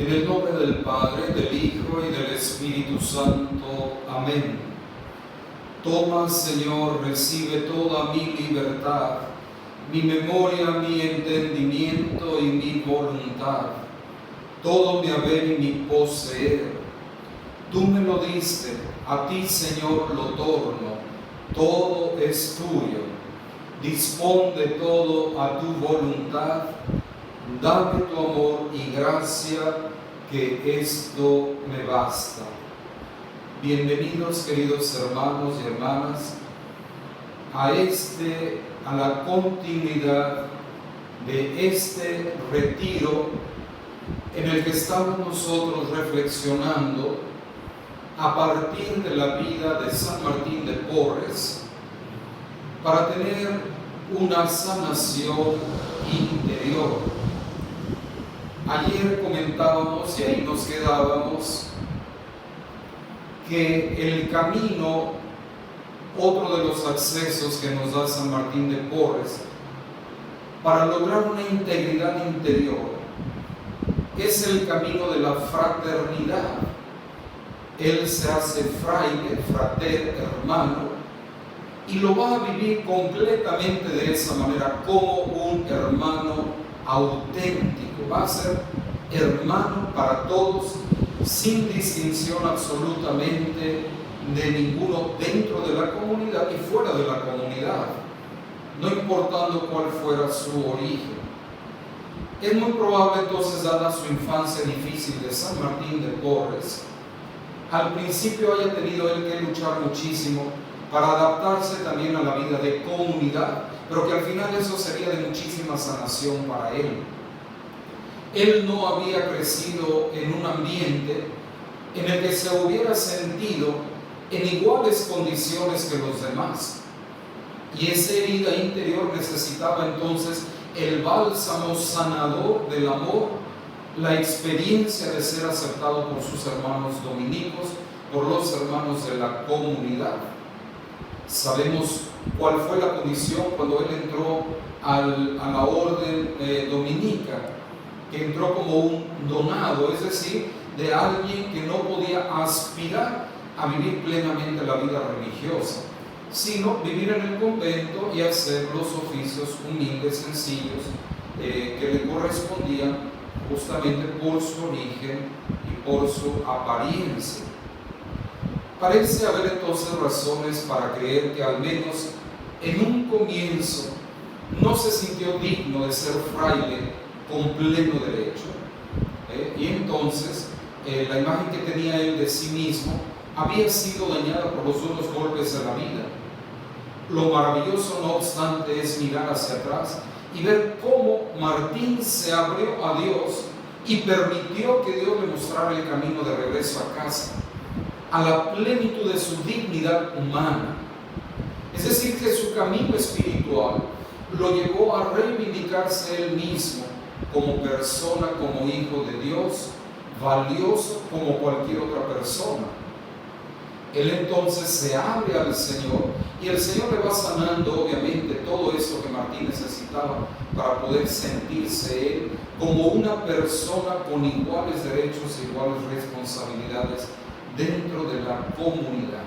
En el nombre del Padre, del Hijo y del Espíritu Santo. Amén. Toma, Señor, recibe toda mi libertad, mi memoria, mi entendimiento y mi voluntad, todo mi haber y mi poseer. Tú me lo diste, a ti, Señor, lo torno, todo es tuyo. Dispón de todo a tu voluntad. Dame tu amor y gracia, que esto me basta. Bienvenidos, queridos hermanos y hermanas, a la continuidad de este retiro en el que estamos nosotros reflexionando a partir de la vida de San Martín de Porres para tener una sanación interior. Ayer comentábamos y ahí nos quedábamos que el camino, otro de los accesos que nos da San Martín de Porres para lograr una integridad interior, es el camino de la fraternidad. Él se hace fraile, frater, hermano, y lo va a vivir completamente de esa manera, como un hermano auténtico. Va a ser hermano para todos, sin distinción absolutamente de ninguno, dentro de la comunidad y fuera de la comunidad, no importando cuál fuera su origen. Es muy probable entonces, dada su infancia difícil de San Martín de Porres, al principio haya tenido él que luchar muchísimo para adaptarse también a la vida de comunidad, pero que al final eso sería de muchísima sanación para él. Él no había crecido en un ambiente en el que se hubiera sentido en iguales condiciones que los demás, y esa herida interior necesitaba entonces el bálsamo sanador del amor, la experiencia de ser aceptado por sus hermanos dominicos, por los hermanos de la comunidad. Sabemos cuál fue la condición cuando él entró a la orden dominica, que entró como un donado, es decir, de alguien que no podía aspirar a vivir plenamente la vida religiosa, sino vivir en el convento y hacer los oficios humildes, sencillos, que le correspondían justamente por su origen y por su apariencia. Parece haber entonces razones para creer que al menos en un comienzo no se sintió digno de ser fraile con pleno derecho, y entonces la imagen que tenía él de sí mismo había sido dañada por los duros golpes de la vida. Lo maravilloso, no obstante, es mirar hacia atrás y ver cómo Martín se abrió a Dios y permitió que Dios le mostrara el camino de regreso a casa, a la plenitud de su dignidad humana. Es decir, que su camino espiritual lo llevó a reivindicarse él mismo como persona, como hijo de Dios, valioso como cualquier otra persona. Él entonces se abre al Señor y el Señor le va sanando, obviamente, todo esto que Martín necesitaba para poder sentirse él como una persona con iguales derechos e iguales responsabilidades dentro de la comunidad.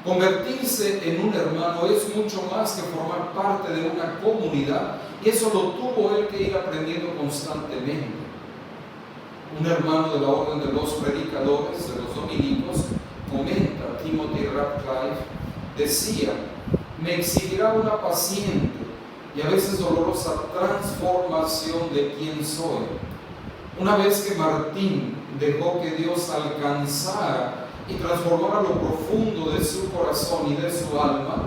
Convertirse en un hermano es mucho más que formar parte de una comunidad, y eso lo tuvo él que ir aprendiendo constantemente. Un hermano de la orden de los predicadores, de los dominicos, comenta, Timothy Radcliffe, decía: me exigirá una paciente y a veces dolorosa transformación de quien soy. Una vez que Martín dejó que Dios alcanzara y transformara lo profundo de su corazón y de su alma,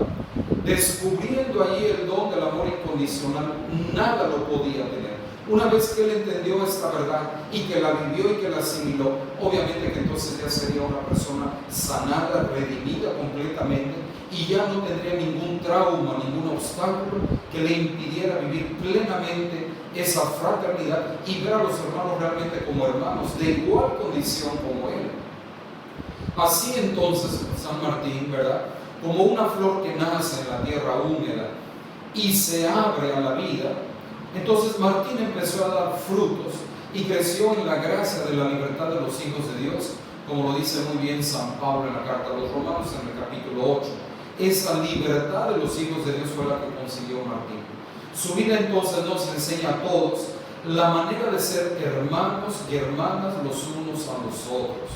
descubriendo allí el don del amor incondicional, nada lo podía tener. Una vez que él entendió esta verdad y que la vivió y que la asimiló, obviamente que entonces ya sería una persona sanada, redimida completamente, y ya no tendría ningún trauma, ningún obstáculo que le impidiera vivir plenamente esa fraternidad y ver a los hermanos realmente como hermanos de igual condición como él. Así entonces San Martín, ¿verdad?, como una flor que nace en la tierra húmeda y se abre a la vida, entonces Martín empezó a dar frutos y creció en la gracia de la libertad de los hijos de Dios, como lo dice muy bien San Pablo en la carta a los Romanos en el capítulo 8. Esa libertad de los hijos de Dios fue la que consiguió Martín. Su vida entonces nos enseña a todos la manera de ser hermanos y hermanas los unos a los otros.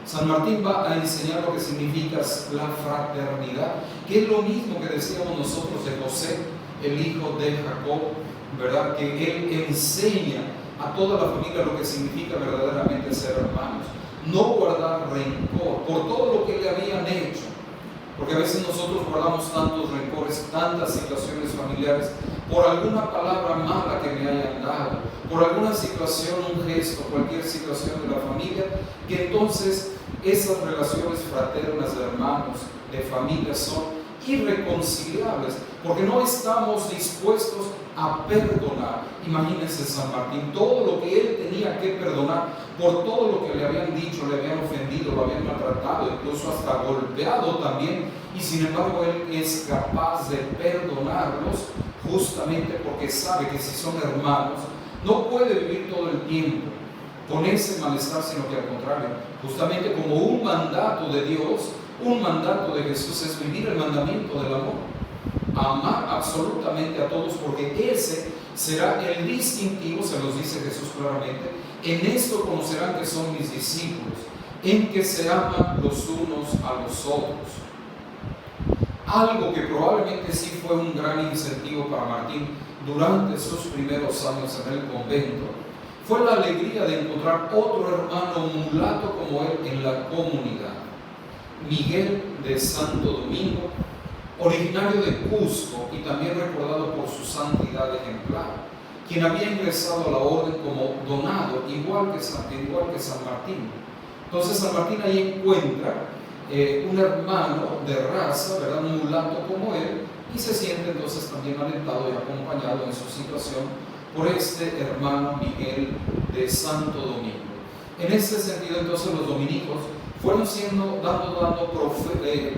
San Martín va a enseñar lo que significa la fraternidad, que es lo mismo que decíamos nosotros de José, el hijo de Jacob, ¿verdad? Que él enseña a toda la familia lo que significa verdaderamente ser hermanos. No guardar rencor por todo lo que le habían hecho, porque a veces nosotros guardamos tantos rencores, tantas situaciones familiares, por alguna palabra mala que me hayan dado, por alguna situación, un gesto, cualquier situación de la familia, que entonces esas relaciones fraternas de hermanos, de familia, son irreconciliables, porque no estamos dispuestos a perdonar. Imagínense San Martín, todo lo que él tenía que perdonar por todo lo que le habían dicho, le habían ofendido, lo habían maltratado, incluso hasta golpeado también, y sin embargo él es capaz de perdonarlos justamente porque sabe que si son hermanos no puede vivir todo el tiempo con ese malestar, sino que al contrario, justamente como un mandato de Dios, un mandato de Jesús es vivir el mandamiento del amor, amar absolutamente a todos, porque ese será el distintivo, se los dice Jesús claramente: en esto conocerán que son mis discípulos, en que se aman los unos a los otros. Algo que probablemente sí fue un gran incentivo para Martín durante sus primeros años en el convento fue la alegría de encontrar otro hermano mulato como él en la comunidad. Miguel de Santo Domingo, originario de Cusco y también recordado por su santidad ejemplar, quien había ingresado a la orden como donado, igual que San Martín. Entonces San Martín ahí encuentra un hermano de raza, ¿verdad?, un mulato como él, y se siente entonces también alentado y acompañado en su situación por este hermano Miguel de Santo Domingo. En este sentido entonces los dominicos fueron dando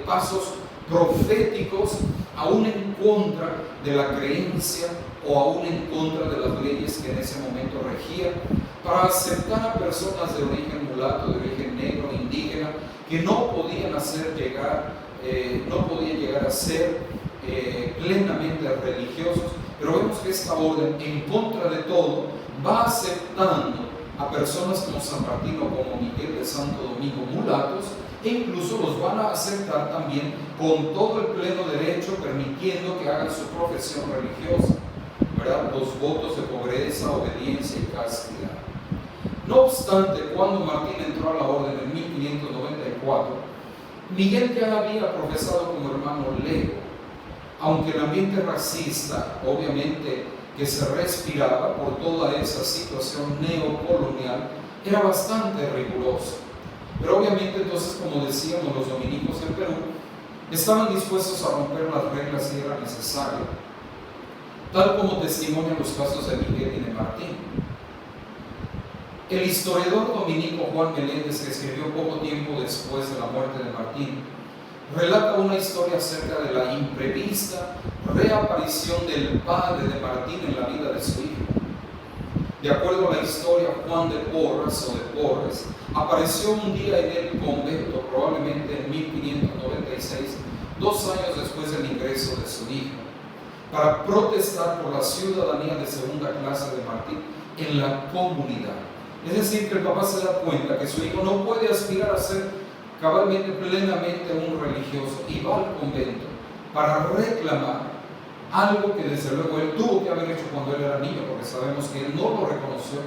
pasos proféticos, aún en contra de la creencia o aún en contra de las leyes que en ese momento regían, para aceptar a personas de origen mulato, de origen negro, indígena, que no podían llegar a ser plenamente religiosos. Pero vemos que esta orden, en contra de todo, va aceptando a personas como San Martín o como Miguel de Santo Domingo, mulatos, e incluso los van a aceptar también con todo el pleno derecho, permitiendo que hagan su profesión religiosa, ¿verdad?, los votos de pobreza, obediencia y castidad. No obstante, cuando Martín entró a la orden en 1594, Miguel ya había profesado como hermano lego, aunque el ambiente racista, obviamente, que se respiraba por toda esa situación neocolonial, era bastante riguroso. Pero obviamente entonces, como decíamos, los dominicos en Perú estaban dispuestos a romper las reglas si era necesario, tal como testimonian los casos de Miguel y de Martín. El historiador dominico Juan Meléndez, que escribió poco tiempo después de la muerte de Martín, relata una historia acerca de la imprevista reaparición del padre de Martín en la vida de su hijo. De acuerdo a la historia, Juan de Porras apareció un día en el convento, probablemente en 1596, 2 años después del ingreso de su hijo, para protestar por la ciudadanía de segunda clase de Martín en la comunidad. Es decir, que el papá se da cuenta que su hijo no puede aspirar a ser cabalmente, plenamente un religioso, y va al convento para reclamar algo que desde luego él tuvo que haber hecho cuando él era niño, porque sabemos que él no lo reconoció,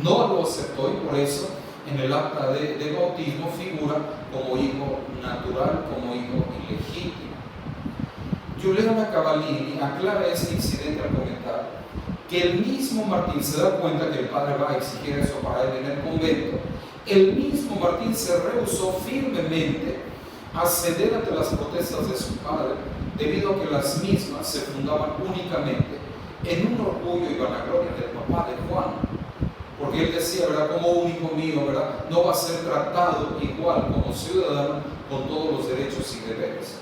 no lo aceptó, y por eso en el acta de bautismo figura como hijo natural, como hijo ilegítimo. Giuliana Cavallini aclara este incidente al comentar que el mismo Martín se da cuenta que el padre va a exigir eso para él en el convento. El mismo Martín se rehusó firmemente a ceder ante las protestas de su padre, debido a que las mismas se fundaban únicamente en un orgullo y vanagloria del papá de Juan, porque él decía, ¿verdad?, como un hijo mío, ¿verdad?, no va a ser tratado igual como ciudadano con todos los derechos y deberes.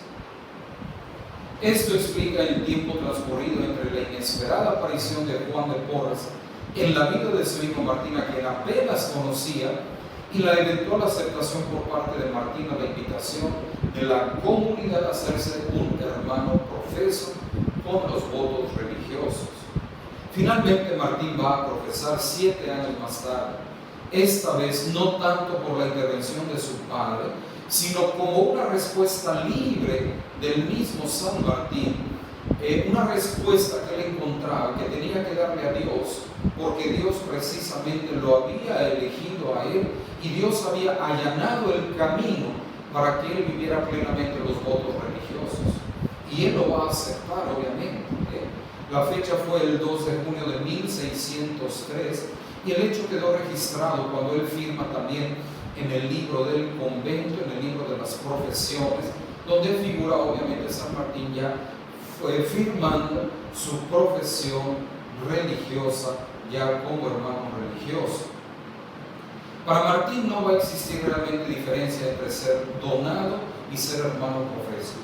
Esto explica el tiempo transcurrido entre la inesperada aparición de Juan de Porras en la vida de su hijo Martín, a quien apenas conocía, y la eventual aceptación por parte de Martín a la invitación de la comunidad a hacerse un hermano profeso con los votos religiosos. Finalmente Martín va a profesar 7 años más tarde, esta vez no tanto por la intervención de su padre, sino como una respuesta libre del mismo San Martín, una respuesta que él encontraba que tenía que darle a Dios, porque Dios precisamente lo había elegido a él y Dios había allanado el camino para que él viviera plenamente los votos religiosos. Y él lo va a aceptar, obviamente. La fecha fue el 2 de junio de 1603 y el hecho quedó registrado cuando él firma también en el libro del convento, en el libro de las profesiones, donde figura obviamente San Martín ya fue firmando su profesión religiosa ya como hermano religioso. Para Martín no va a existir realmente diferencia entre ser donado y ser hermano profeso.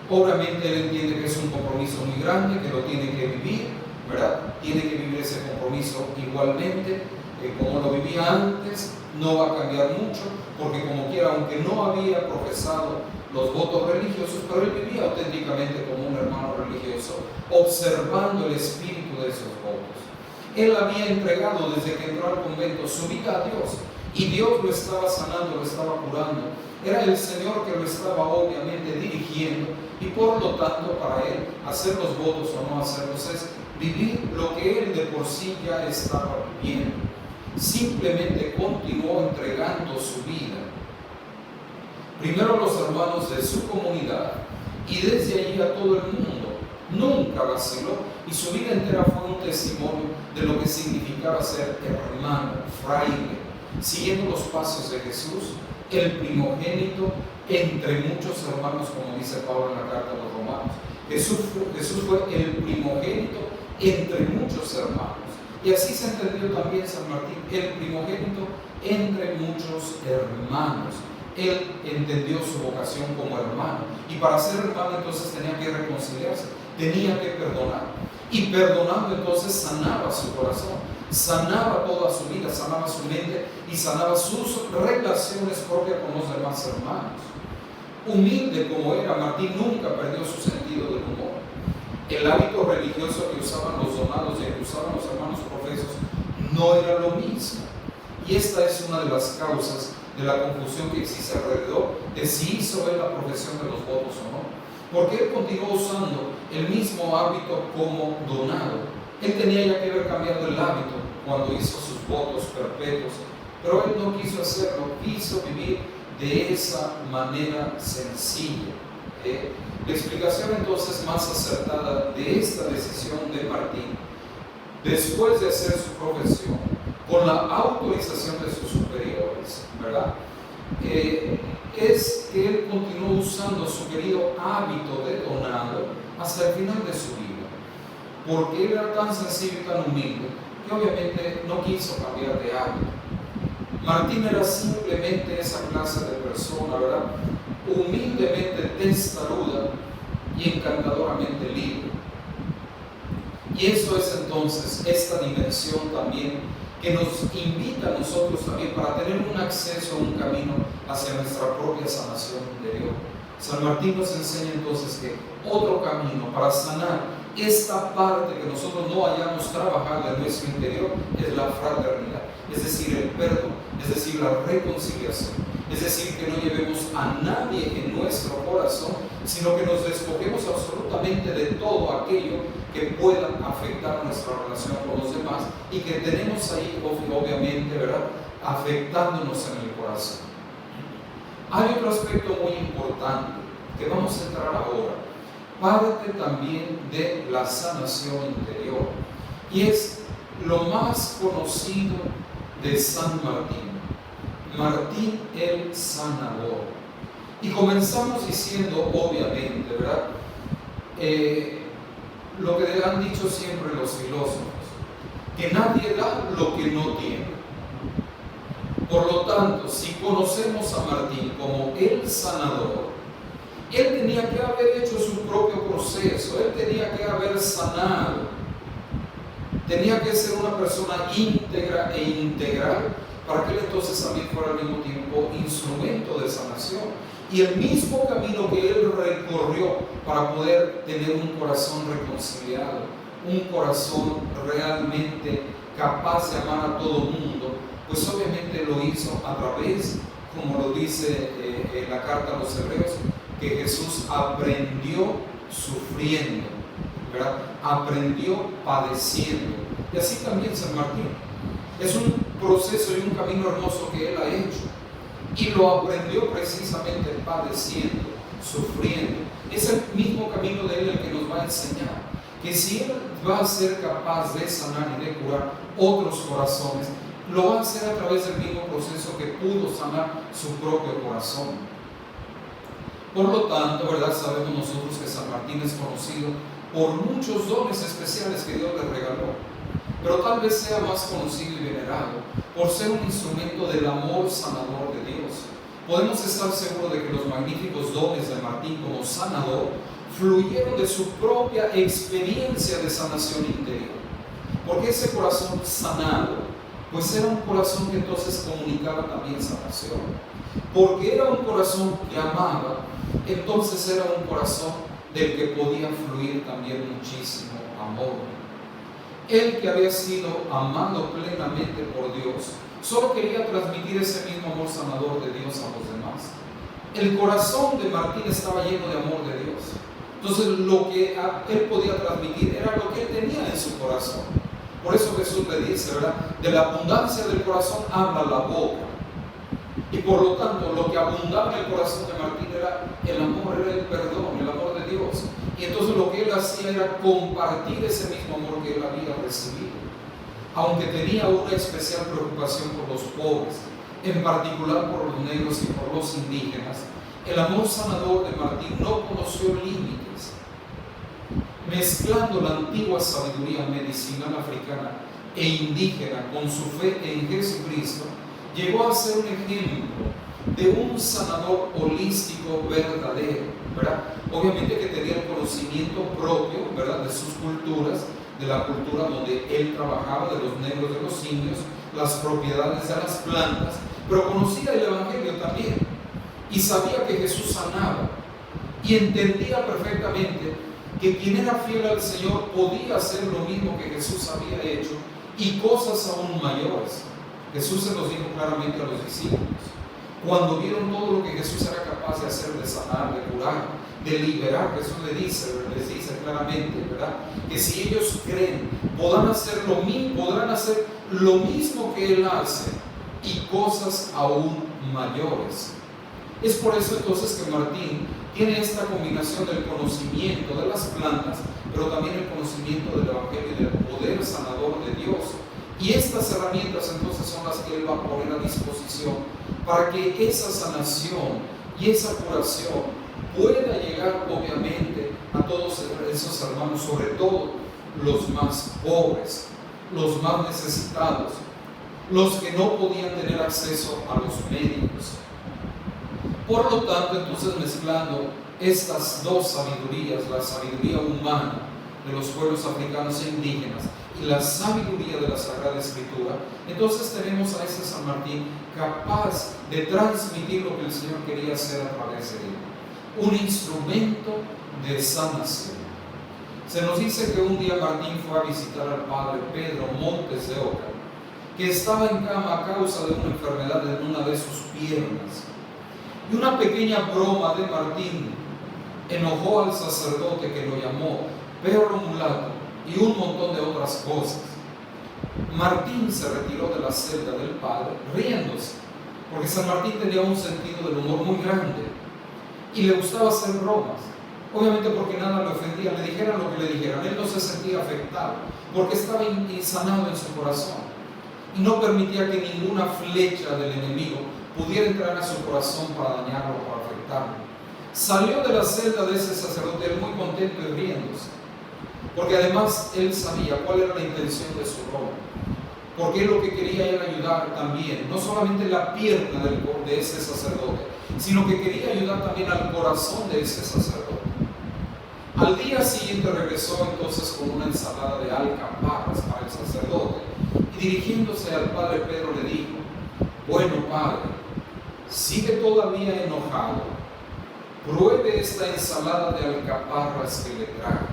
Obviamente él entiende que es un compromiso muy grande, que lo tiene que vivir, ¿verdad? Tiene que vivir ese compromiso igualmente, como lo vivía antes, no va a cambiar mucho, porque como quiera, aunque no había profesado los votos religiosos, pero él vivía auténticamente como un hermano religioso, observando el espíritu de esos votos. Él había entregado desde que entró al convento su vida a Dios, y Dios lo estaba sanando, lo estaba curando. Era el Señor que lo estaba obviamente dirigiendo, y por lo tanto para él hacer los votos o no hacerlos es vivir lo que él de por sí ya estaba viviendo. Simplemente continuó entregando su vida primero a los hermanos de su comunidad y desde allí a todo el mundo. Nunca vaciló y su vida entera fue un testimonio de lo que significaba ser hermano, fraile, siguiendo los pasos de Jesús, el primogénito entre muchos hermanos, como dice Pablo en la carta a los Romanos. Jesús fue el primogénito entre muchos hermanos. Y así se entendió también San Martín, el primogénito entre muchos hermanos. Él entendió su vocación como hermano, y para ser hermano entonces tenía que reconciliarse, tenía que perdonar, y perdonando entonces sanaba su corazón, sanaba toda su vida, sanaba su mente y sanaba sus relaciones propias con los demás hermanos. Humilde como era, Martín nunca perdió su sentido del humor. El hábito religioso que usaban los donados y que usaban los hermanos profesos no era lo mismo, y esta es una de las causas de la confusión que existe alrededor de si hizo él la profesión de los votos o no, porque él continuó usando el mismo hábito como donado. Él tenía ya que haber cambiado el hábito cuando hizo sus votos perpetuos, pero él no quiso hacerlo, quiso vivir de esa manera sencilla. La explicación entonces más acertada de esta decisión de Martín, después de hacer su profesión, con la autorización de sus superiores, ¿verdad? Es que él continuó usando su querido hábito de donado hasta el final de su vida, porque él era tan sencillo y tan humilde que obviamente no quiso cambiar de hábito. Martín era simplemente esa clase de persona, ¿verdad? Humildemente testaruda y encantadoramente libre. Y eso es entonces esta dimensión también que nos invita a nosotros también para tener un acceso a un camino hacia nuestra propia sanación interior. San Martín nos enseña entonces que otro camino para sanar esta parte que nosotros no hayamos trabajado en nuestro interior es la fraternidad, es decir, el perdón, es decir, la reconciliación, es decir, que no llevemos a nadie en nuestro corazón, sino que nos despojemos absolutamente de todo aquello que pueda afectar nuestra relación con los demás y que tenemos ahí, obviamente, ¿verdad?, afectándonos en el corazón. Hay otro aspecto muy importante que vamos a entrar ahora, parte también de la sanación interior, y es lo más conocido de San Martín, Martín el Sanador. Y comenzamos diciendo, obviamente, ¿verdad?, lo que han dicho siempre los filósofos, que nadie da lo que no tiene. Por lo tanto, si conocemos a Martín como el sanador, él tenía que haber hecho su propio proceso, él tenía que haber sanado. Tenía que ser una persona íntegra e integral para que él entonces también fuera al mismo tiempo instrumento de sanación. Y el mismo camino que él recorrió para poder tener un corazón reconciliado, un corazón realmente capaz de amar a todo el mundo, pues obviamente lo hizo a través, como lo dice en la carta a los Hebreos, que Jesús aprendió sufriendo, ¿verdad? Aprendió padeciendo. Y así también San Martín. Es un proceso y un camino hermoso que él ha hecho. Y lo aprendió precisamente padeciendo, sufriendo. Es el mismo camino de él el que nos va a enseñar que si él va a ser capaz de sanar y de curar otros corazones, lo va a hacer a través del mismo proceso que pudo sanar su propio corazón. Por lo tanto, ¿verdad? Sabemos nosotros que San Martín es conocido por muchos dones especiales que Dios le regaló, pero tal vez sea más conocido y venerado por ser un instrumento del amor sanador de Dios. Podemos estar seguros de que los magníficos dones de Martín como sanador fluyeron de su propia experiencia de sanación interior, porque ese corazón sanado, pues era un corazón que entonces comunicaba también sanación, porque era un corazón que amaba, entonces era un corazón del que podía fluir también muchísimo amor. Él, que había sido amado plenamente por Dios, solo quería transmitir ese mismo amor sanador de Dios a los demás. El corazón de Martín estaba lleno de amor de Dios. Entonces lo que él podía transmitir era lo que él tenía en su corazón. Por eso Jesús le dice, ¿verdad? De la abundancia del corazón habla la boca. Y por lo tanto, lo que abundaba en el corazón de Martín era el amor, era el perdón, el amor de Dios. Y entonces lo que él hacía era compartir ese mismo amor que él había recibido. Aunque tenía una especial preocupación por los pobres, en particular por los negros y por los indígenas, el amor sanador de Martín no conoció límites. Mezclando la antigua sabiduría medicinal africana e indígena con su fe en Jesucristo, llegó a ser un ejemplo de un sanador holístico verdadero, ¿verdad? Obviamente que tenía el conocimiento propio, ¿verdad?, de sus culturas, de la cultura donde él trabajaba, de los negros, de los indios, las propiedades de las plantas, pero conocía el Evangelio también y sabía que Jesús sanaba y entendía perfectamente que quien era fiel al Señor podía hacer lo mismo que Jesús había hecho y cosas aún mayores. Jesús se los dijo claramente a los discípulos. Cuando vieron todo lo que Jesús era capaz de hacer, de sanar, de curar, de liberar, Jesús les dice claramente, ¿verdad?, que si ellos creen, podrán hacer lo mismo que Él hace y cosas aún mayores. Es por eso entonces que Martín tiene esta combinación del conocimiento de las plantas, pero también el conocimiento del Evangelio y del poder sanador de Dios. Y estas herramientas entonces son las que Él va a poner a disposición para que esa sanación y esa curación pueda llegar obviamente a todos esos hermanos, sobre todo los más pobres, los más necesitados, los que no podían tener acceso a los médicos. Por lo tanto, entonces, mezclando estas dos sabidurías, la sabiduría humana de los pueblos africanos e indígenas y la sabiduría de la Sagrada Escritura, entonces tenemos a ese San Martín capaz de transmitir lo que el Señor quería hacer a través de él, un instrumento de sanación. Se nos dice que un día Martín fue a visitar al padre Pedro Montes de Oca, que estaba en cama a causa de una enfermedad en una de sus piernas. Y una pequeña broma de Martín enojó al sacerdote, que lo llamó perro mulato y un montón de otras cosas. Martín se retiró de la celda del padre riéndose, porque San Martín tenía un sentido del humor muy grande y le gustaba hacer bromas. Obviamente porque nada le ofendía, le dijeran lo que le dijeran, él no se sentía afectado, porque estaba insanado en su corazón y no permitía que ninguna flecha del enemigo pudiera entrar a su corazón para dañarlo o para afectarlo. Salió de la celda de ese sacerdote él muy contento y riéndose, porque además él sabía cuál era la intención de su broma, porque él lo que quería era ayudar también, no solamente la pierna de ese sacerdote, sino que quería ayudar también al corazón de ese sacerdote. Al día siguiente regresó entonces con una ensalada de alcaparras para el sacerdote y dirigiéndose al padre Pedro le dijo: bueno, padre, sigue todavía enojado, pruebe esta ensalada de alcaparras que le traje.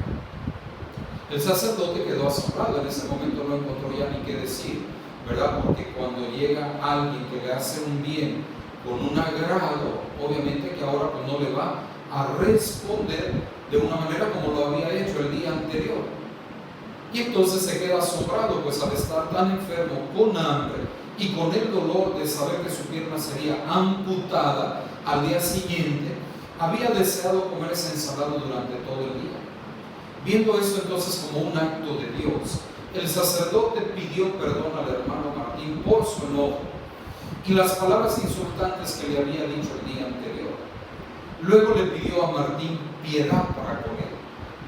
El sacerdote quedó asombrado, en ese momento no encontró ya ni qué decir, ¿verdad? Porque cuando llega alguien que le hace un bien con un agrado, obviamente que ahora pues no le va a responder de una manera como lo había hecho el día anterior. Y entonces se queda asombrado, pues al estar tan enfermo, con hambre y con el dolor de saber que su pierna sería amputada al día siguiente, había deseado comer esa ensalada durante todo el día. Viendo eso entonces como un acto de Dios, el sacerdote pidió perdón al hermano Martín por su enojo y las palabras insultantes que le había dicho el día anterior. Luego le pidió a Martín piedad para con él.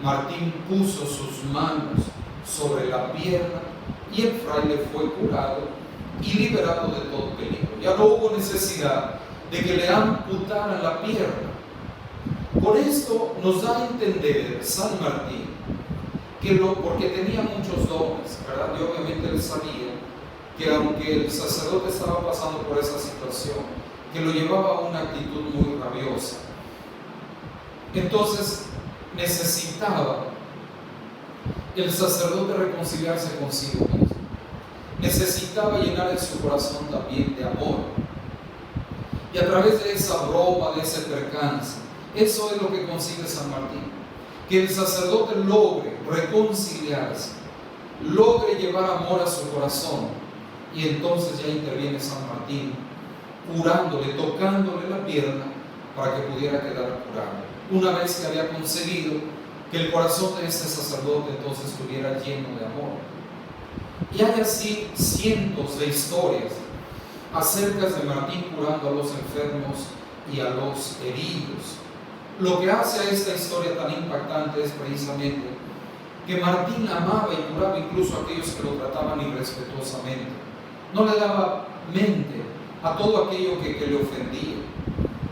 Martín puso sus manos sobre la pierna y el fraile fue curado y liberado de todo peligro. Ya no hubo necesidad de que le amputaran la pierna. Por esto nos da a entender San Martín porque tenía muchos dones, ¿verdad? Y obviamente él sabía que aunque el sacerdote estaba pasando por esa situación, que lo llevaba a una actitud muy rabiosa, entonces necesitaba el sacerdote reconciliarse consigo mismo. Necesitaba llenar en su corazón también de amor. Y a través de esa broma, de ese percance, eso es lo que consigue San Martín. Que el sacerdote logre reconciliarse, logre llevar amor a su corazón. Y entonces ya interviene San Martín, curándole, tocándole la pierna para que pudiera quedar curado. Una vez que había conseguido que el corazón de este sacerdote entonces estuviera lleno de amor. Y hay así cientos de historias acerca de Martín curando a los enfermos y a los heridos. Lo que hace a esta historia tan impactante es precisamente que Martín amaba y curaba incluso a aquellos que lo trataban irrespetuosamente. No le daba mente a todo aquello que le ofendía.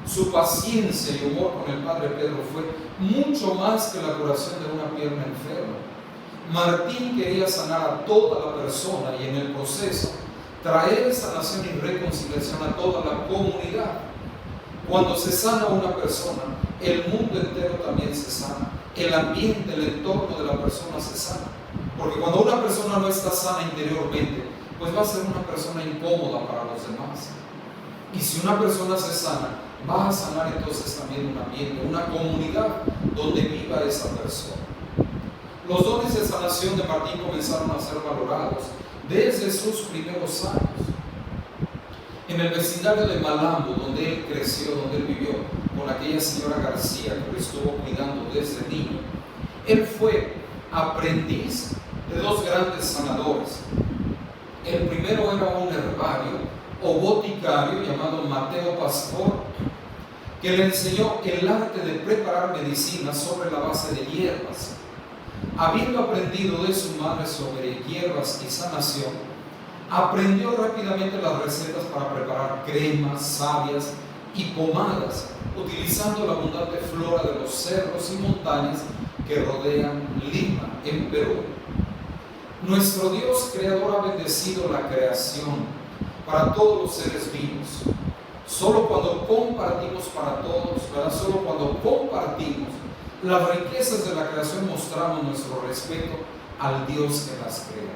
Su paciencia y humor con el padre Pedro fue mucho más que la curación de una pierna enferma. Martín quería sanar a toda la persona y en el proceso traer sanación y reconciliación a toda la comunidad. Cuando se sana a una persona, el mundo entero también se sana. El ambiente, el entorno de la persona se sana. Porque cuando una persona no está sana interiormente, pues va a ser una persona incómoda para los demás. Y si una persona se sana, va a sanar entonces también un ambiente, una comunidad donde viva esa persona. Los dones de sanación de Martín comenzaron a ser valorados desde sus primeros años. En el vecindario de Malambo, donde él creció, donde él vivió, con aquella señora García que lo estuvo cuidando desde niño, él fue aprendiz de dos grandes sanadores. El primero era un herbario o boticario llamado Mateo Pastor, que le enseñó el arte de preparar medicinas sobre la base de hierbas. Habiendo aprendido de su madre sobre hierbas y sanación, aprendió rápidamente las recetas para preparar cremas, sabias y pomadas, utilizando la abundante flora de los cerros y montañas que rodean Lima, en Perú. Nuestro Dios creador ha bendecido la creación para todos los seres vivos. Solo cuando compartimos para todos, ¿verdad? Solo cuando compartimos las riquezas de la creación mostramos nuestro respeto al Dios que las crea.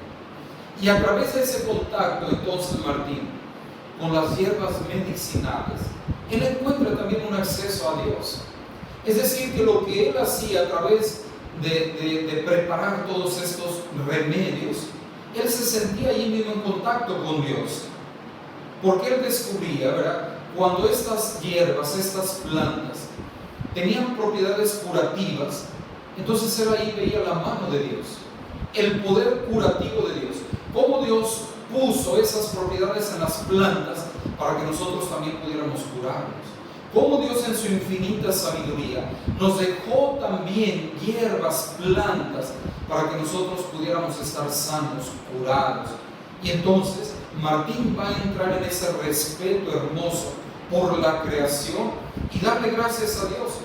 Y a través de ese contacto entonces Martín con las hierbas medicinales, él encuentra también un acceso a Dios. Es decir, que lo que él hacía a través de preparar todos estos remedios, él se sentía allí mismo en contacto con Dios. Porque él descubría, ¿verdad?, cuando estas hierbas, estas plantas, tenían propiedades curativas, entonces él ahí veía la mano de Dios, el poder curativo de Dios. Cómo Dios puso esas propiedades en las plantas para que nosotros también pudiéramos curarnos. Cómo Dios en su infinita sabiduría nos dejó también hierbas, plantas, para que nosotros pudiéramos estar sanos, curados. Y entonces Martín va a entrar en ese respeto hermoso por la creación y darle gracias a Dios,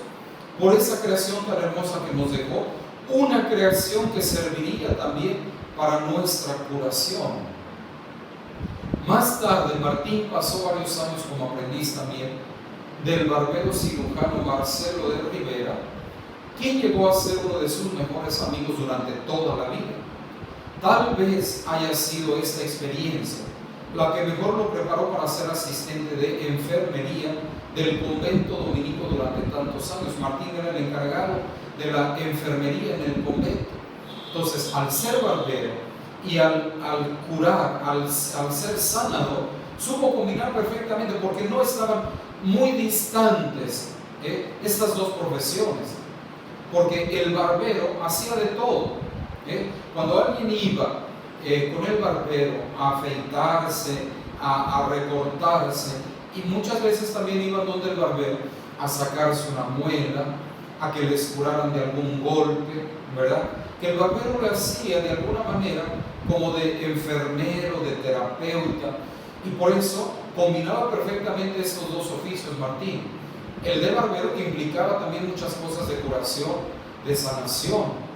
por esa creación tan hermosa que nos dejó, una creación que serviría también para nuestra curación. Más tarde, Martín pasó varios años como aprendiz también del barbero cirujano Marcelo de Rivera, quien llegó a ser uno de sus mejores amigos durante toda la vida. Tal vez haya sido esta experiencia la que mejor lo preparó para ser asistente de enfermería del convento dominico durante tantos años. Martín era el encargado de la enfermería en el convento. Entonces, al ser barbero y al curar, al ser sanador, supo combinar perfectamente, porque no estaban muy distantes estas dos profesiones, porque el barbero hacía de todo. Cuando alguien iba con el barbero a afeitarse, a recortarse, y muchas veces también iban donde el barbero a sacarse una muela, a que les curaran de algún golpe, ¿verdad? Que el barbero le hacía de alguna manera como de enfermero, de terapeuta, y por eso combinaba perfectamente estos dos oficios Martín. El de barbero, que implicaba también muchas cosas de curación, de sanación,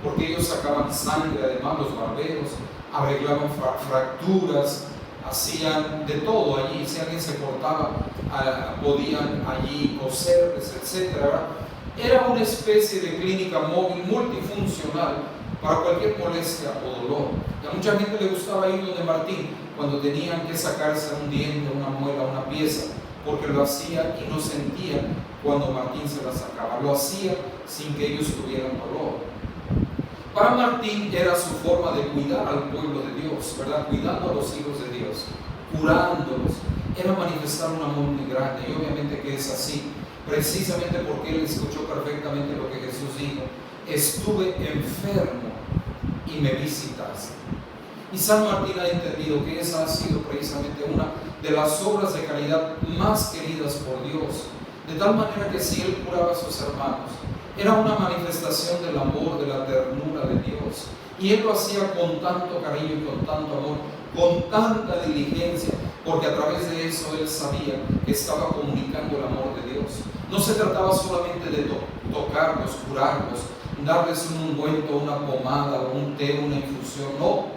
porque ellos sacaban sangre, además los barberos, arreglaban fracturas, hacían de todo allí. Si alguien se cortaba, podían allí coserles, etc. Era una especie de clínica móvil multifuncional para cualquier molestia o dolor. Y a mucha gente le gustaba ir donde Martín cuando tenían que sacarse un diente, una muela, una pieza, porque lo hacía y no sentían cuando Martín se la sacaba. Lo hacía sin que ellos tuvieran dolor. Para Martín era su forma de cuidar al pueblo de Dios, ¿verdad? Cuidando a los hijos de Dios, curándolos. Era manifestar un amor muy grande, y obviamente que es así, precisamente porque él escuchó perfectamente lo que Jesús dijo: estuve enfermo y me visitaste. Y San Martín ha entendido que esa ha sido precisamente una de las obras de caridad más queridas por Dios, de tal manera que si él curaba a sus hermanos, era una manifestación del amor, de la ternura de Dios, y él lo hacía con tanto cariño y con tanto amor, con tanta diligencia, porque a través de eso él sabía que estaba comunicando el amor de Dios. No se trataba solamente de tocarlos, curarlos, darles un ungüento, una pomada, o un té, una infusión, no.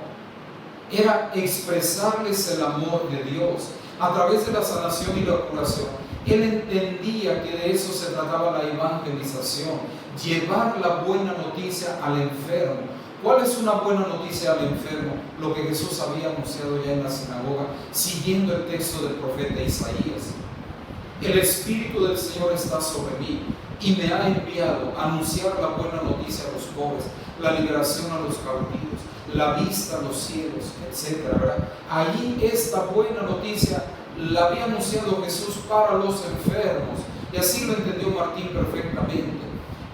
Era expresarles el amor de Dios a través de la sanación y la curación. Él entendía que de eso se trataba la evangelización, llevar la buena noticia al enfermo. ¿Cuál es una buena noticia al enfermo? Lo que Jesús había anunciado ya en la sinagoga, siguiendo el texto del profeta Isaías. El Espíritu del Señor está sobre mí y me ha enviado a anunciar la buena noticia a los pobres, la liberación a los cautivos, la vista a los ciegos, etc. ¿verdad? Allí esta buena noticia la había anunciado Jesús para los enfermos, y así lo entendió Martín perfectamente,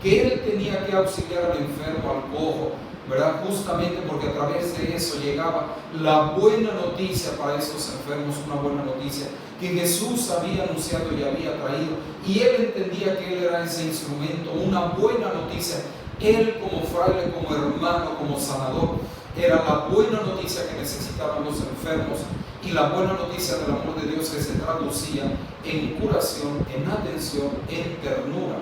que él tenía que auxiliar al enfermo, al cojo, ¿verdad? Justamente porque a través de eso llegaba la buena noticia para esos enfermos, una buena noticia que Jesús había anunciado y había traído, y él entendía que él era ese instrumento, una buena noticia. Él como fraile, como hermano, como sanador, era la buena noticia que necesitaban los enfermos, y la buena noticia del amor de Dios que se traducía en curación, en atención, en ternura.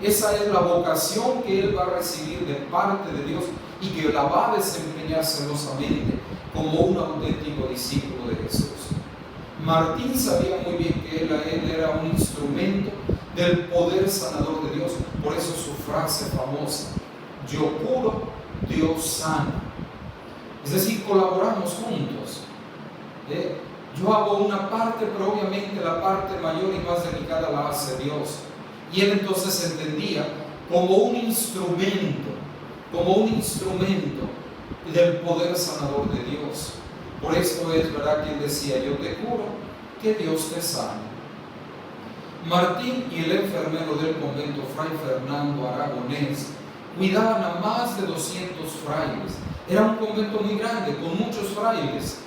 Esa es la vocación que él va a recibir de parte de Dios y que la va a desempeñar celosamente como un auténtico discípulo de Jesús. Martín sabía muy bien que él era un instrumento del poder sanador de Dios. Por eso su frase famosa: yo curo, Dios sana. Es decir, colaboramos juntos. Yo hago una parte, pero obviamente la parte mayor y más delicada la hace Dios. Y él entonces entendía como un instrumento del poder sanador de Dios. Por eso es verdad que él decía: yo te curo, que Dios te sane. Martín y el enfermero del convento, Fray Fernando Aragonés, cuidaban a más de 200 frailes. Era un convento muy grande, con muchos frailes.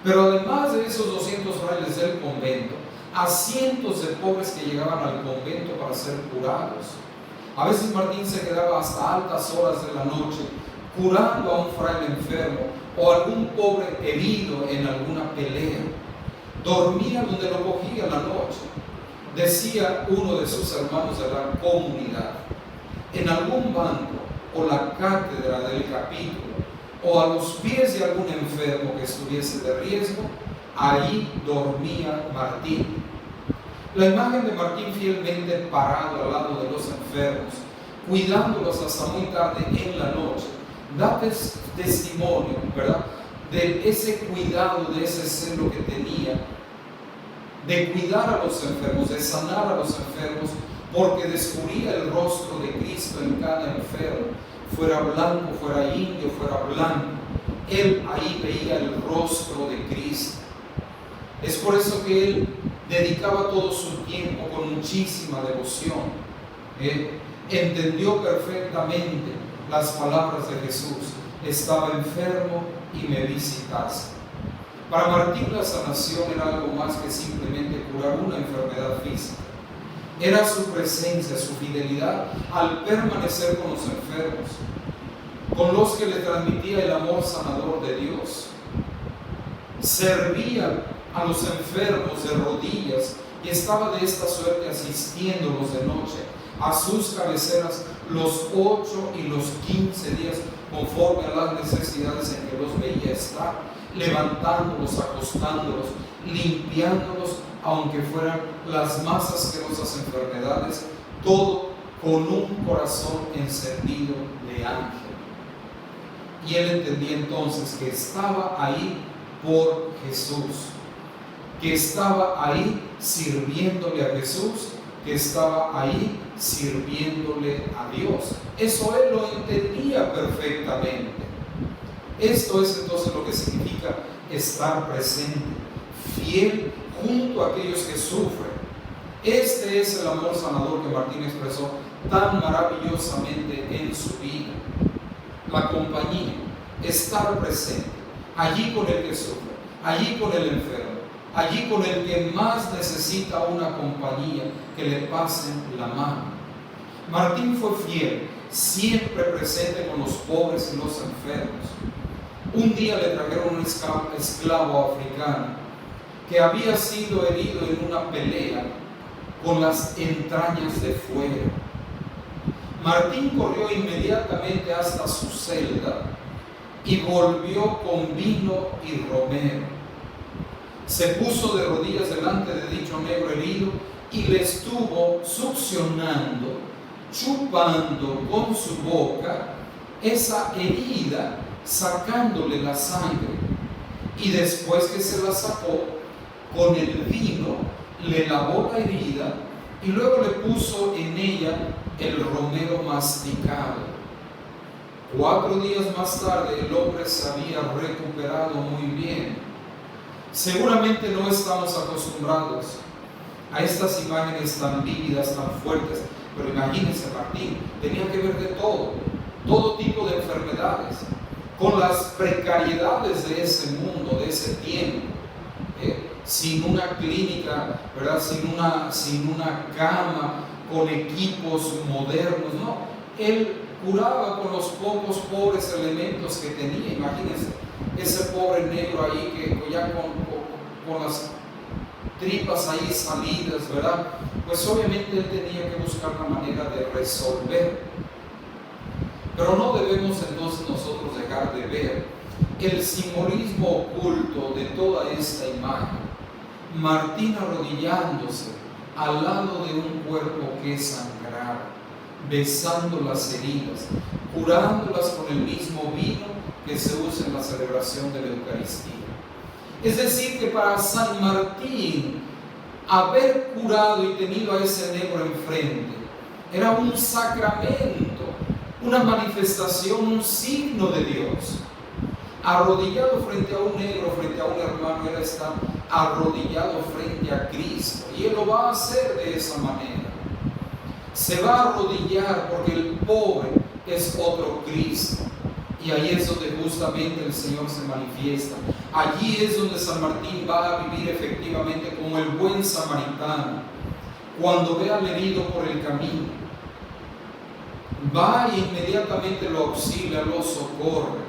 Pero además de esos 200 frailes del convento, a cientos de pobres que llegaban al convento para ser curados. A veces Martín se quedaba hasta altas horas de la noche curando a un fraile enfermo o algún pobre herido en alguna pelea. Dormía donde lo cogía la noche. decía uno de sus hermanos de la comunidad, en algún banco o la cátedra del capítulo o a los pies de algún enfermo que estuviese de riesgo, ahí dormía Martín. La imagen de Martín fielmente parado al lado de los enfermos, cuidándolos hasta muy tarde en la noche, da testimonio, ¿verdad?, de ese cuidado, de ese celo que tenía, de cuidar a los enfermos, de sanar a los enfermos, porque descubría el rostro de Cristo en cada enfermo, fuera blanco, fuera indio, fuera blanco. Él ahí veía el rostro de Cristo. Es por eso que él dedicaba todo su tiempo con muchísima devoción. Entendió perfectamente las palabras de Jesús: estaba enfermo y me visitaste. Para Martín la sanación era algo más que simplemente curar una enfermedad física. Era su presencia, su fidelidad al permanecer con los enfermos, con los que le transmitía el amor sanador de Dios. Servía a los enfermos de rodillas y estaba de esta suerte asistiéndolos de noche a sus cabeceras los 8 y los 15 días, conforme a las necesidades en que los veía estar, levantándolos, acostándolos, limpiándolos, aunque fueran las más asquerosas enfermedades, todo con un corazón encendido de ángel. Y él entendía entonces que estaba ahí por Jesús, que estaba ahí sirviéndole a Jesús, que estaba ahí sirviéndole a Dios. Eso él lo entendía perfectamente. Esto es entonces lo que significa estar presente, fiel junto a aquellos que sufren. Este es el amor sanador que Martín expresó tan maravillosamente en su vida. La compañía, estar presente, allí con el que sufre, allí con el enfermo, allí con el que más necesita una compañía, que le pasen la mano. Martín fue fiel, siempre presente con los pobres y los enfermos. Un día le trajeron un esclavo africano que había sido herido en una pelea con las entrañas de fuera. Martín corrió inmediatamente hasta su celda y volvió con vino y romero. Se puso de rodillas delante de dicho negro herido y le estuvo succionando, chupando con su boca esa herida, sacándole la sangre. Y después que se la sacó, con el vino le lavó la herida y luego le puso en ella el romero masticado. 4 días más tarde el hombre se había recuperado muy bien. Seguramente no estamos acostumbrados a estas imágenes tan vívidas, tan fuertes, pero imagínense, Martín tenía que ver de todo tipo de enfermedades, con las precariedades de ese mundo, de ese tiempo, sin una clínica, ¿verdad?, sin una cama, con equipos modernos, no. Él curaba con los pocos pobres elementos que tenía. Imagínense, ese pobre negro ahí que ya con las tripas ahí salidas, ¿verdad? Pues obviamente él tenía que buscar la manera de resolver. Pero no debemos entonces nosotros dejar de ver el simbolismo oculto de toda esta imagen. Martín arrodillándose al lado de un cuerpo que sangraba, besando las heridas, curándolas con el mismo vino que se usa en la celebración de la Eucaristía. Es decir, que para San Martín, haber curado y tenido a ese negro enfrente era un sacramento, una manifestación, un signo de Dios. Arrodillado frente a un negro, frente a un hermano, era estar arrodillado frente a Cristo, y él lo va a hacer de esa manera. Se va a arrodillar porque el pobre es otro Cristo, y ahí es donde justamente el Señor se manifiesta. Allí es donde San Martín va a vivir efectivamente como el buen samaritano. Cuando ve al herido por el camino, va y inmediatamente lo auxilia, lo socorre,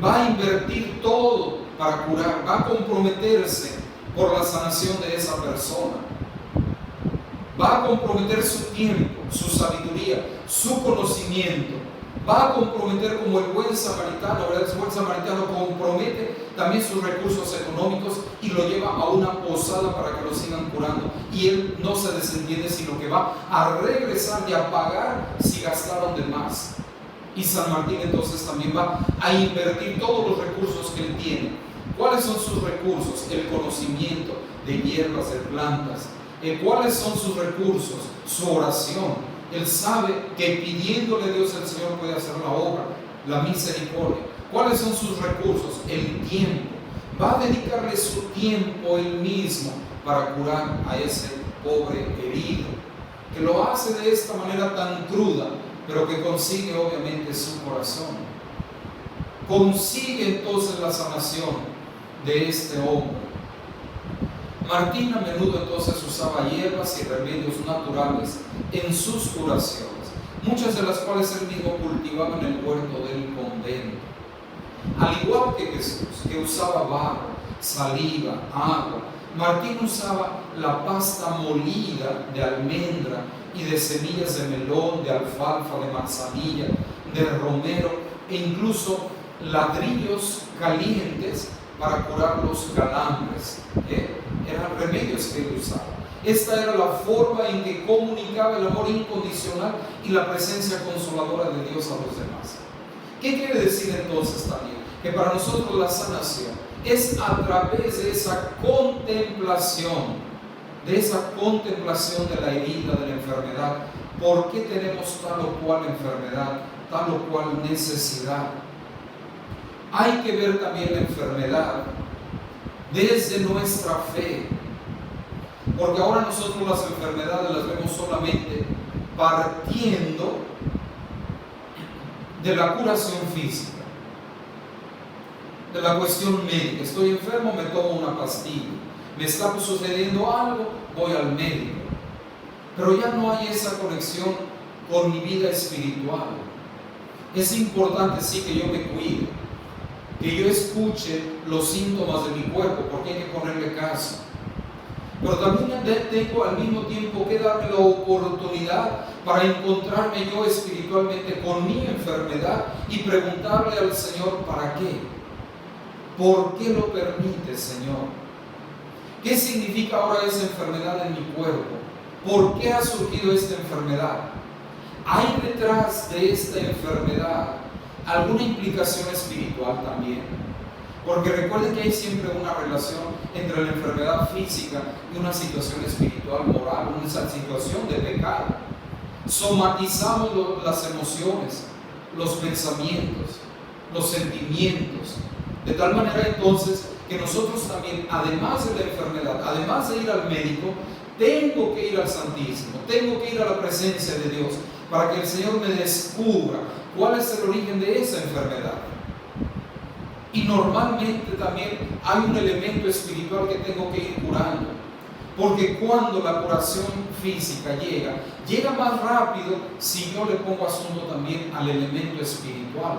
va a invertir todo para curar, va a comprometerse por la sanación de esa persona. va a comprometer su tiempo, su sabiduría, su conocimiento, va a comprometer como el buen samaritano, ¿verdad? El buen samaritano compromete también sus recursos económicos y lo lleva a una posada para que lo sigan curando. Y él no se desentiende, sino que va a regresar y a pagar si gastaron de más. Y San Martín entonces también va a invertir todos los recursos que él tiene. ¿Cuáles son sus recursos? El conocimiento de hierbas, de plantas. ¿Cuáles son sus recursos? Su oración. Él sabe que pidiéndole a Dios el Señor puede hacer la obra, la misericordia. ¿Cuáles son sus recursos? El tiempo. Va a dedicarle su tiempo él mismo para curar a ese pobre herido, que lo hace de esta manera tan cruda, pero que consigue obviamente su corazón. Consigue entonces la sanación de este hombre. Martín a menudo entonces usaba hierbas y remedios naturales en sus curaciones, muchas de las cuales él mismo cultivaba en el huerto del convento. Al igual que Jesús, que usaba barro, saliva, agua, Martín usaba la pasta molida de almendra y de semillas de melón, de alfalfa, de manzanilla, de romero e incluso ladrillos calientes para curar los calambres. Eran remedios que él usaba. Esta era la forma en que comunicaba el amor incondicional y la presencia consoladora de Dios a los demás. ¿Qué quiere decir entonces también? Que para nosotros la sanación es a través de esa contemplación de la herida, de la enfermedad. ¿Por qué tenemos tal o cual enfermedad, tal o cual necesidad? Hay que ver también la enfermedad desde nuestra fe, porque ahora nosotros las enfermedades las vemos solamente partiendo de la curación física, de la cuestión médica. Estoy enfermo, me tomo una pastilla. Me está sucediendo algo, voy al médico. Pero ya no hay esa conexión con mi vida espiritual. Es importante sí que yo me cuide, que yo escuche los síntomas de mi cuerpo, porque hay que ponerle caso. Pero también tengo al mismo tiempo que darme la oportunidad para encontrarme yo espiritualmente con mi enfermedad y preguntarle al Señor, ¿para qué? ¿Por qué lo permite, Señor? ¿Qué significa ahora esa enfermedad en mi cuerpo? ¿Por qué ha surgido esta enfermedad? ¿Hay detrás de esta enfermedad alguna implicación espiritual también? Porque recuerden que hay siempre una relación entre la enfermedad física y una situación espiritual, moral, una situación de pecado. Somatizamos las emociones, los pensamientos, los sentimientos, de tal manera entonces que nosotros también, además de la enfermedad, además de ir al médico, tengo que ir al Santísimo, tengo que ir a la presencia de Dios para que el Señor me descubra cuál es el origen de esa enfermedad. Y normalmente también hay un elemento espiritual que tengo que ir curando, porque cuando la curación física llega más rápido si yo le pongo asunto también al elemento espiritual.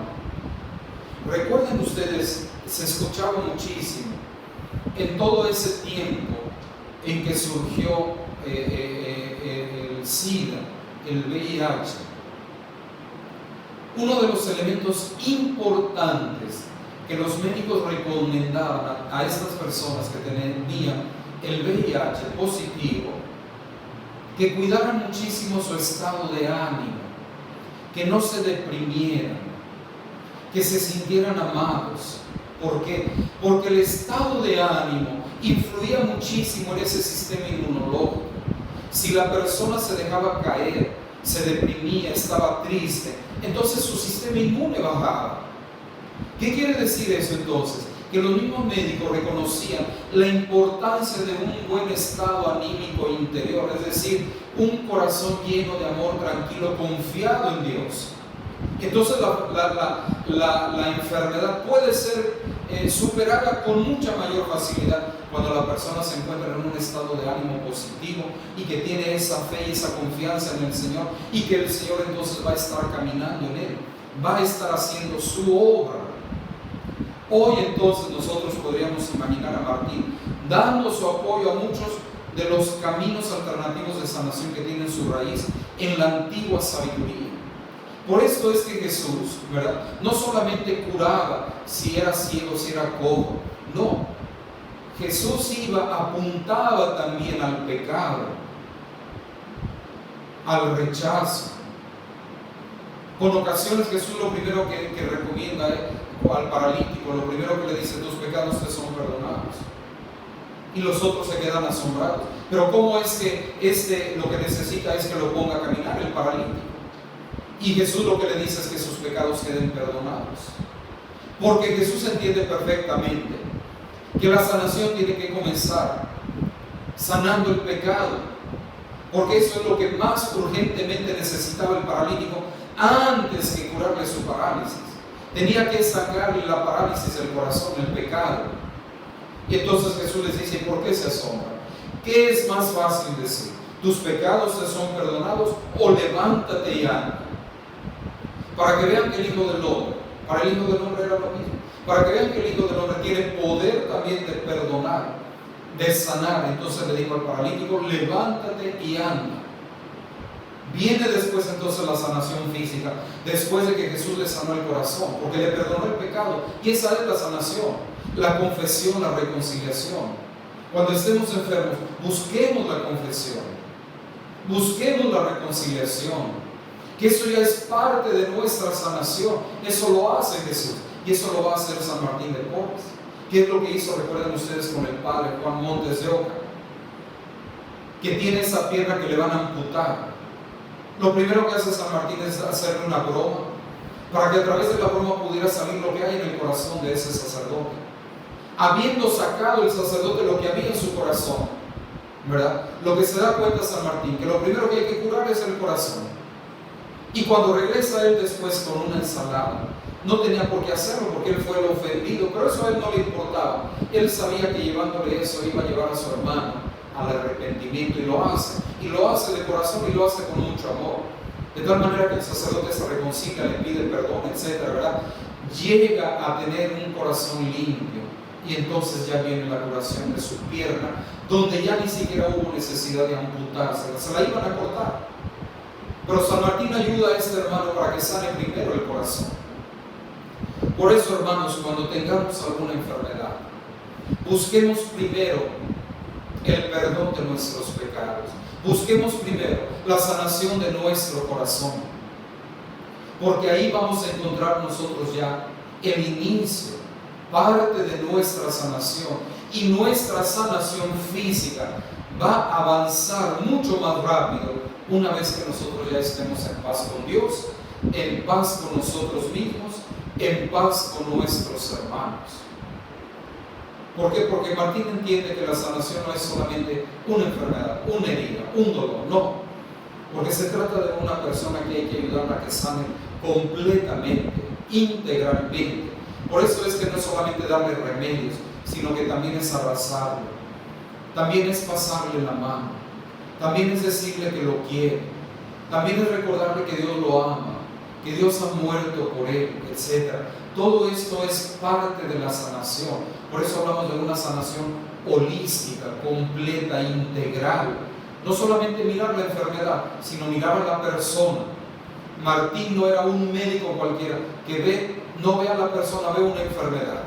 Recuerden ustedes, se escuchaba muchísimo en todo ese tiempo en que surgió el SIDA, el VIH. Uno de los elementos importantes que los médicos recomendaban a estas personas que tenían el VIH positivo, que cuidaran muchísimo su estado de ánimo, que no se deprimieran, que se sintieran amados. ¿Por qué? Porque el estado de ánimo influía muchísimo en ese sistema inmunológico. Si la persona se dejaba caer, se deprimía, estaba triste, entonces su sistema inmune bajaba. ¿Qué quiere decir eso entonces? Que los mismos médicos reconocían la importancia de un buen estado anímico interior, es decir, un corazón lleno de amor, tranquilo, confiado en Dios. Entonces la enfermedad puede ser superada con mucha mayor facilidad cuando la persona se encuentra en un estado de ánimo positivo y que tiene esa fe y esa confianza en el Señor, y que el Señor entonces va a estar caminando en él, va a estar haciendo su obra. Hoy entonces nosotros podríamos imaginar a Martín dando su apoyo a muchos de los caminos alternativos de sanación que tienen su raíz en la antigua sabiduría. Por esto es que Jesús, ¿verdad?, no solamente curaba si era ciego, si era cojo, no. Jesús apuntaba también al pecado, al rechazo. Con ocasiones Jesús lo primero que recomienda al paralítico, lo primero que le dice: tus pecados te son perdonados. Y los otros se quedan asombrados. Pero ¿cómo es que lo que necesita es que lo ponga a caminar, el paralítico? Y Jesús lo que le dice es que sus pecados queden perdonados. Porque Jesús entiende perfectamente que la sanación tiene que comenzar sanando el pecado. Porque eso es lo que más urgentemente necesitaba el paralítico antes que curarle su parálisis. Tenía que sacarle la parálisis del corazón, el pecado. Y entonces Jesús les dice: ¿por qué se asombran? ¿Qué es más fácil decir? ¿Tus pecados te son perdonados? O levántate y anda. Para que vean que el Hijo del Hombre, para el Hijo del Hombre era lo mismo, para que vean que el Hijo del Hombre tiene poder también de perdonar, de sanar. Entonces le dijo al paralítico: levántate y anda. Viene después entonces la sanación física, después de que Jesús le sanó el corazón, porque le perdonó el pecado. Y esa es la sanación, la confesión, la reconciliación. Cuando estemos enfermos, busquemos la confesión, busquemos la reconciliación, que eso ya es parte de nuestra sanación. Eso lo hace Jesús, y eso lo va a hacer San Martín de Porres. ¿Qué es lo que hizo? Recuerden ustedes con el padre Juan Montes de Oca, que tiene esa pierna que le van a amputar. Lo primero que hace San Martín es hacerle una broma, para que a través de la broma pudiera salir lo que hay en el corazón de ese sacerdote. Habiendo sacado el sacerdote lo que había en su corazón, ¿verdad?, lo que se da cuenta San Martín, que lo primero que hay que curar es el corazón. Y cuando regresa él después con una ensalada, no tenía por qué hacerlo porque él fue el ofendido, pero eso a él no le importaba. Él sabía que llevándole eso iba a llevar a su hermano al arrepentimiento, y lo hace de corazón, y lo hace con mucho amor, de tal manera que el sacerdote se reconcilia, le pide perdón, etcétera, ¿verdad? Llega a tener un corazón limpio, y entonces ya viene la curación de su pierna, donde ya ni siquiera hubo necesidad de amputársela, se la iban a cortar. Pero San Martín ayuda a este hermano para que sane primero el corazón. Por eso, hermanos, cuando tengamos alguna enfermedad, busquemos primero el perdón de nuestros pecados. Busquemos primero la sanación de nuestro corazón, porque ahí vamos a encontrar nosotros ya el inicio, parte de nuestra sanación. Y nuestra sanación física va a avanzar mucho más rápido una vez que nosotros ya estemos en paz con Dios, en paz con nosotros mismos, en paz con nuestros hermanos. ¿Por qué? Porque Martín entiende que la sanación no es solamente una enfermedad, una herida, un dolor, no. Porque se trata de una persona que hay que ayudarla a que sane completamente, integralmente. Por eso es que no es solamente darle remedios, sino que también es abrazarlo, también es pasarle la mano, también es decirle que lo quiere, también es recordarle que Dios lo ama, que Dios ha muerto por él, etc. Todo esto es parte de la sanación. Por eso hablamos de una sanación holística, completa, integral. No solamente mirar la enfermedad, sino mirar a la persona. Martín no era un médico cualquiera que no ve a la persona, ve una enfermedad.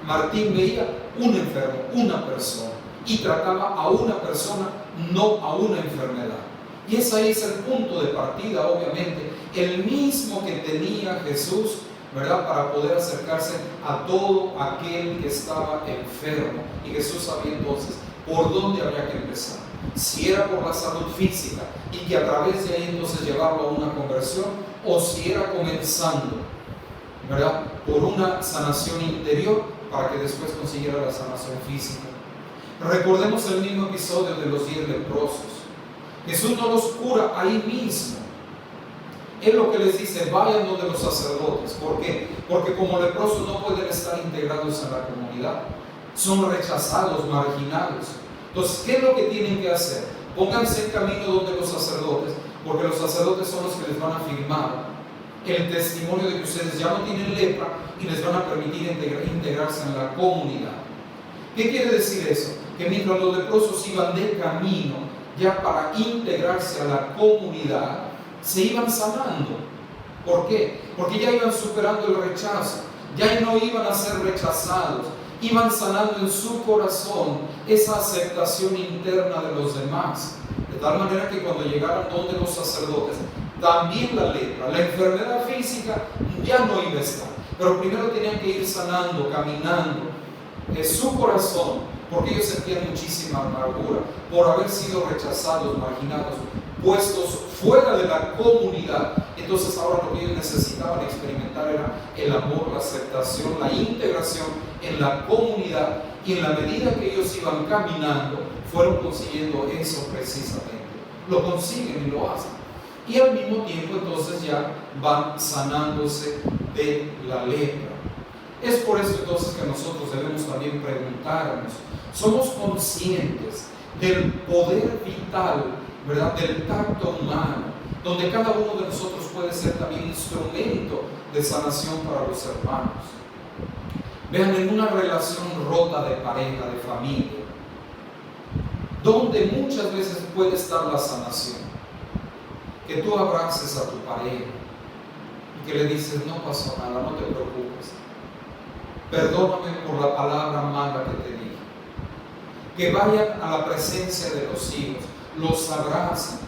Martín veía un enfermo, una persona, y trataba a una persona, no a una enfermedad. Y ese es el punto de partida, obviamente, el mismo que tenía Jesús, ¿verdad?, para poder acercarse a todo aquel que estaba enfermo. Y Jesús sabía entonces por dónde había que empezar. Si era por la salud física, y que a través de ahí entonces llevarlo a una conversión, o si era comenzando, ¿verdad?, por una sanación interior para que después consiguiera la sanación física. Recordemos el mismo episodio de los 10 leprosos. Jesús no los cura ahí mismo. Él lo que les dice: vayan donde los sacerdotes. ¿Por qué? Porque como leprosos no pueden estar integrados en la comunidad, son rechazados, marginados. Entonces, ¿qué es lo que tienen que hacer? Pónganse en camino donde los sacerdotes, porque los sacerdotes son los que les van a firmar el testimonio de que ustedes ya no tienen lepra y les van a permitir integrarse en la comunidad. ¿Qué quiere decir eso? que mientras los leprosos iban de camino ya para integrarse a la comunidad, se iban sanando. ¿Por qué? Porque ya iban superando el rechazo, ya no iban a ser rechazados, iban sanando en su corazón esa aceptación interna de los demás. De tal manera que cuando llegaron donde los sacerdotes, también la lepra, la enfermedad física ya no iba a estar, pero primero tenían que ir sanando, caminando en su corazón, porque ellos sentían muchísima amargura por haber sido rechazados, marginados, puestos fuera de la comunidad. Entonces ahora lo que ellos necesitaban experimentar era el amor, la aceptación, la integración en la comunidad, y en la medida que ellos iban caminando fueron consiguiendo eso precisamente. Lo consiguen y lo hacen, y al mismo tiempo entonces ya van sanándose de la lepra. Es por eso entonces que nosotros debemos también preguntarnos: ¿somos conscientes del poder vital, ¿verdad?, del tacto humano, donde cada uno de nosotros puede ser también instrumento de sanación para los hermanos? Vean, en una relación rota de pareja, de familia, donde muchas veces puede estar la sanación, que tú abraces a tu pareja y que le dices: no pasó nada, no te preocupes, perdóname por la palabra mala que te dije. Que vayan a la presencia de los hijos, los abrazan.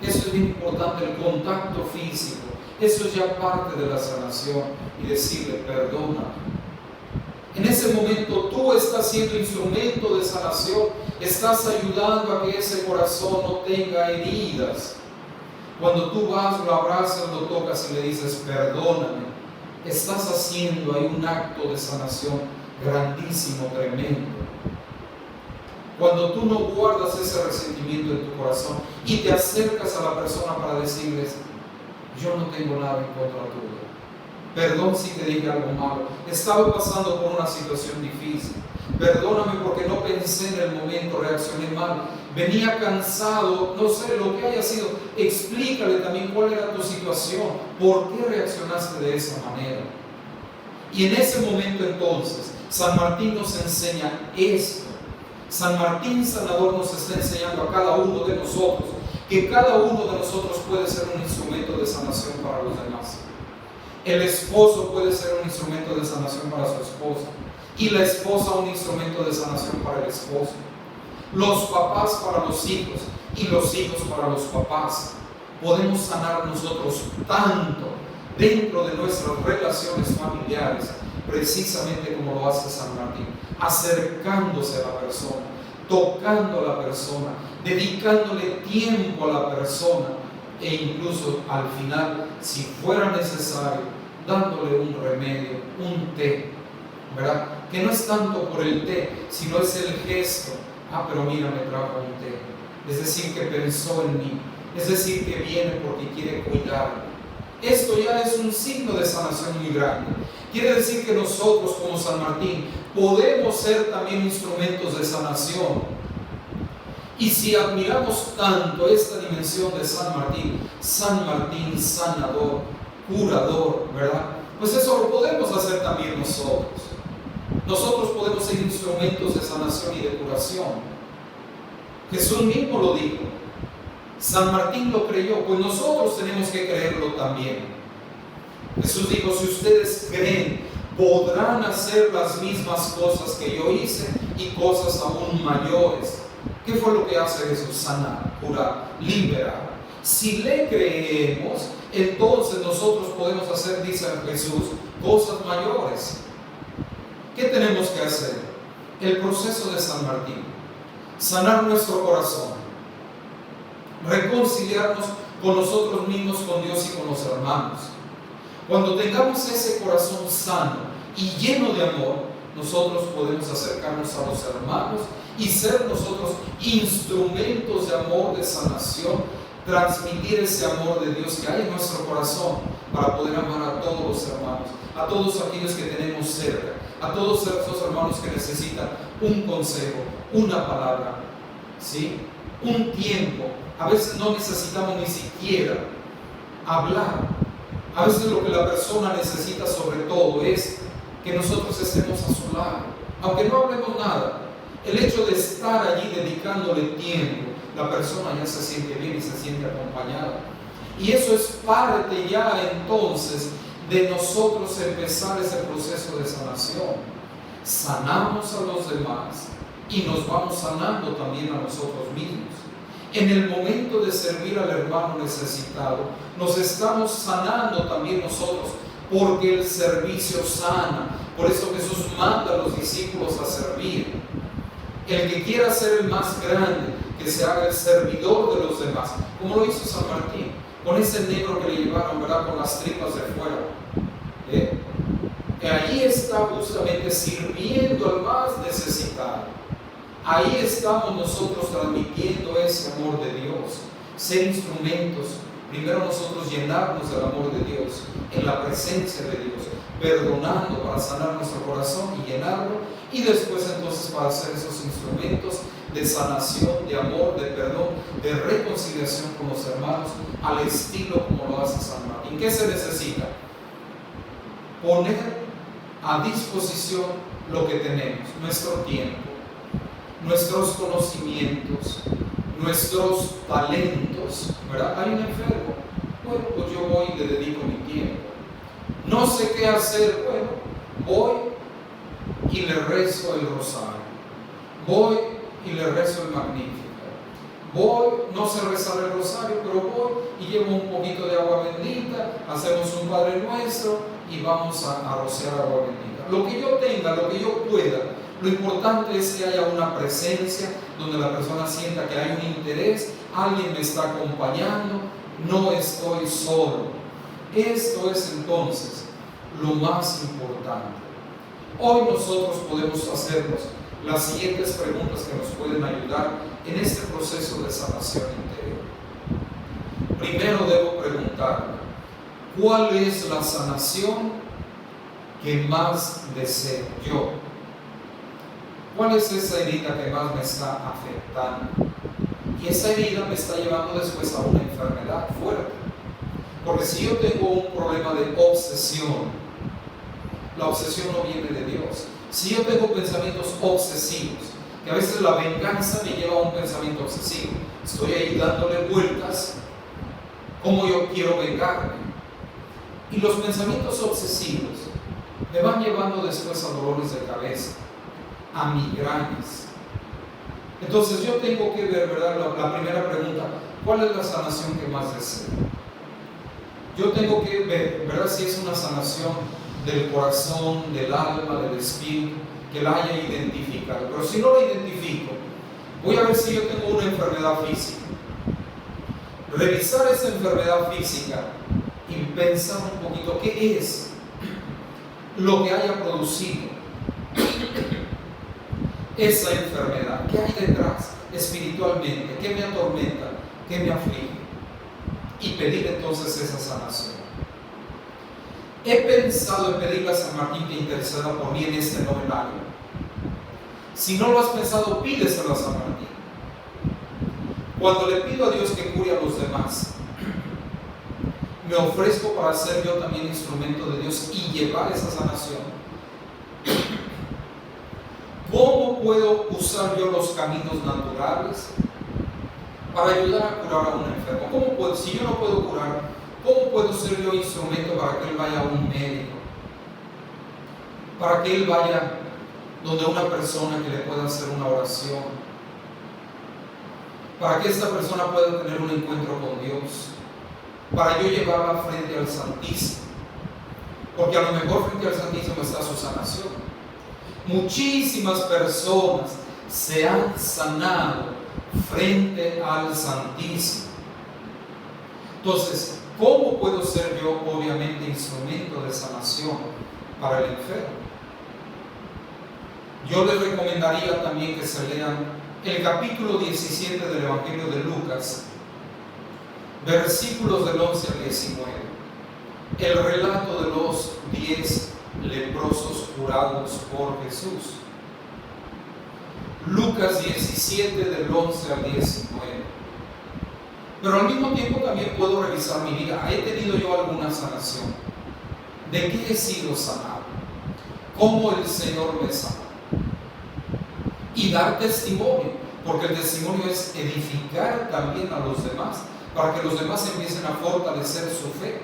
Eso es bien importante, el contacto físico. Eso es ya parte de la sanación, y decirle: perdóname. En ese momento tú estás siendo instrumento de sanación, estás ayudando a que ese corazón no tenga heridas. Cuando tú vas, lo abrazas, lo tocas y le dices: perdóname, estás haciendo ahí un acto de sanación grandísimo, tremendo. Cuando tú no guardas ese resentimiento en tu corazón y te acercas a la persona para decirles: yo no tengo nada en contra tuya, perdón si te dije algo malo, estaba pasando por una situación difícil, perdóname porque no pensé en el momento, reaccioné mal, venía cansado, no sé, lo que haya sido. Explícale también cuál era tu situación, por qué reaccionaste de esa manera. Y en ese momento entonces San Martín nos enseña esto. San Martín Sanador nos está enseñando a cada uno de nosotros que cada uno de nosotros puede ser un instrumento de sanación para los demás. El esposo puede ser un instrumento de sanación para su esposa, y la esposa un instrumento de sanación para el esposo. Los papás para los hijos, y los hijos para los papás. Podemos sanar nosotros tanto dentro de nuestras relaciones familiares, precisamente como lo hace San Martín, acercándose a la persona, tocando a la persona, dedicándole tiempo a la persona, e incluso al final, si fuera necesario, dándole un remedio, un té, ¿verdad? Que no es tanto por el té, sino es el gesto. Pero mira, me trajo un té. Es decir, que pensó en mí. Es decir, que viene porque quiere cuidarme. Esto ya es un signo de sanación muy grande. Quiere decir que nosotros, como San Martín, podemos ser también instrumentos de sanación. Y si admiramos tanto esta dimensión de San Martín sanador, curador, ¿verdad? Pues eso lo podemos hacer también nosotros. Nosotros podemos ser instrumentos de sanación y de curación. Jesús mismo lo dijo. San Martín lo creyó, pues nosotros tenemos que creerlo también. Jesús dijo: si ustedes creen, podrán hacer las mismas cosas que yo hice y cosas aún mayores. ¿Qué fue lo que hace Jesús? Sanar, curar, liberar. Si le creemos, entonces nosotros podemos hacer, dice Jesús, cosas mayores. ¿Qué tenemos que hacer? El proceso de San Martín: sanar nuestro corazón, reconciliarnos con nosotros mismos, con Dios y con los hermanos. Cuando tengamos ese corazón sano y lleno de amor, nosotros podemos acercarnos a los hermanos y ser nosotros instrumentos de amor, de sanación, transmitir ese amor de Dios que hay en nuestro corazón para poder amar a todos los hermanos, a todos aquellos que tenemos cerca, a todos esos hermanos que necesitan un consejo, una palabra, ¿sí?, un tiempo. A veces no necesitamos ni siquiera hablar. A veces lo que la persona necesita sobre todo es que nosotros estemos a su lado, aunque no hablemos nada, El hecho de estar allí dedicándole tiempo, la persona ya se siente bien y se siente acompañada. Y eso es parte ya entonces de nosotros empezar ese proceso de sanación. Sanamos a los demás y nos vamos sanando también a nosotros mismos. En el momento de servir al hermano necesitado, nos estamos sanando también nosotros, porque el servicio sana. Por eso Jesús manda a los discípulos a servir. El que quiera ser el más grande, que se haga el servidor de los demás, como lo hizo San Martín, con ese negro que le llevaron, ¿verdad?, con las tripas de fuera. Que ahí está justamente sirviendo al más necesitado. Ahí estamos nosotros transmitiendo ese amor de Dios, ser instrumentos. Primero nosotros llenarnos del amor de Dios, en la presencia de Dios, perdonando para sanar nuestro corazón y llenarlo, y después entonces para hacer esos instrumentos de sanación, de amor, de perdón, de reconciliación con los hermanos, al estilo como lo hace San Martín. ¿Qué se necesita? Poner a disposición lo que tenemos, nuestro tiempo, nuestros conocimientos, nuestros talentos, ¿verdad? Hay un enfermo, bueno, pues yo voy y le dedico mi tiempo. No sé qué hacer, bueno, voy y le rezo el rosario, voy y le rezo el Magnificat, voy, no sé rezar el rosario, pero voy y llevo un poquito de agua bendita, hacemos un Padre Nuestro y vamos a rociar agua bendita. Lo que yo tenga, lo que yo pueda, lo importante es que haya una presencia donde la persona sienta que hay un interés, alguien me está acompañando, no estoy solo. Esto es entonces lo más importante. Hoy nosotros podemos hacernos las siguientes preguntas que nos pueden ayudar en este proceso de sanación interior. Primero debo preguntarme, ¿cuál es la sanación que más deseo yo? ¿Cuál es esa herida que más me está afectando? Y esa herida me está llevando después a una enfermedad fuerte. Porque si yo tengo un problema de obsesión, la obsesión no viene de Dios. Si yo tengo pensamientos obsesivos, que a veces la venganza me lleva a un pensamiento obsesivo, estoy ahí dándole vueltas, ¿cómo yo quiero vengarme? Y los pensamientos obsesivos me van llevando después a dolores de cabeza, a migrañas. Entonces yo tengo que ver, ¿verdad? La primera pregunta, ¿cuál es la sanación que más deseo? Yo tengo que ver, ¿verdad?, si es una sanación del corazón, del alma, del espíritu, que la haya identificado. Pero si no la identifico, voy a ver si yo tengo una enfermedad física. Revisar esa enfermedad física y pensar un poquito qué es lo que haya producido esa enfermedad, qué hay detrás espiritualmente, qué me atormenta, qué me aflige, y pedir entonces esa sanación. He pensado en pedirle a San Martín que interceda por mí en este novenario. Si no lo has pensado, pídeselo a San Martín. Cuando le pido a Dios que cure a los demás, me ofrezco para ser yo también instrumento de Dios y llevar esa sanación. ¿Cómo puedo usar yo los caminos naturales para ayudar a curar a un enfermo? ¿Cómo puedo? Si yo no puedo curar, ¿cómo puedo ser yo instrumento para que él vaya a un médico? Para que él vaya donde una persona que le pueda hacer una oración. Para que esta persona pueda tener un encuentro con Dios. Para yo llevarla frente al Santísimo. Porque a lo mejor frente al Santísimo está su sanación. Muchísimas personas se han sanado frente al Santísimo. Entonces, ¿cómo puedo ser yo, obviamente, instrumento de sanación para el enfermo? Yo les recomendaría también que se lean el capítulo 17 del Evangelio de Lucas, versículos del 11 al 19, el relato de los 10 leprosos curados por Jesús. Lucas 17 del 11 al 19. Pero al mismo tiempo también puedo revisar mi vida. ¿He tenido yo alguna sanación? ¿De qué he sido sanado? ¿Cómo el Señor me sanó? y dar testimonio, porque el testimonio es edificar también a los demás, para que los demás empiecen a fortalecer su fe.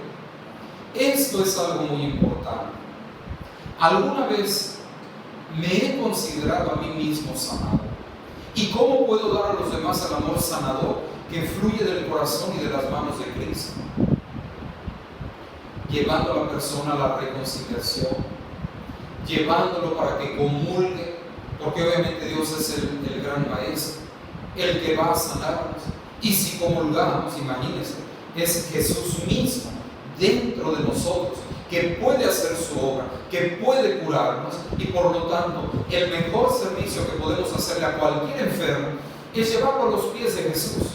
Esto es algo muy importante. ¿Alguna vez me he considerado a mí mismo sanado? ¿Y cómo puedo dar a los demás el amor sanador que fluye del corazón y de las manos de Cristo? Llevando a la persona a la reconciliación, llevándolo para que comulgue, porque obviamente Dios es el gran maestro, el que va a sanarnos. Y si comulgamos, imagínense, es Jesús mismo dentro de nosotros, que puede hacer su obra, que puede curarnos, y por lo tanto el mejor servicio que podemos hacerle a cualquier enfermo es llevarlo a los pies de Jesús,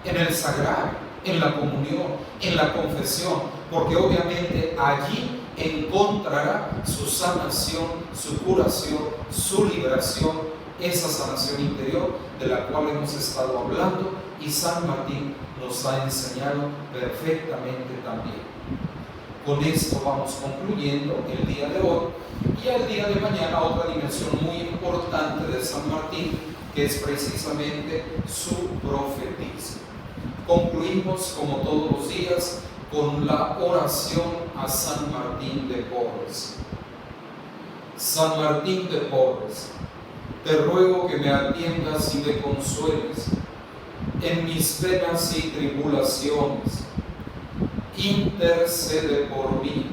en el sagrario, en la comunión, en la confesión, porque obviamente allí encontrará su sanación, su curación, su liberación, esa sanación interior de la cual hemos estado hablando y San Martín nos ha enseñado perfectamente también. Con esto vamos concluyendo el día de hoy, y el día de mañana otra dimensión muy importante de San Martín, que es precisamente su profetismo. Concluimos como todos los días con la oración a San Martín de Porres. San Martín de Porres, te ruego que me atiendas y me consueles en mis penas y tribulaciones. Intercede por mí,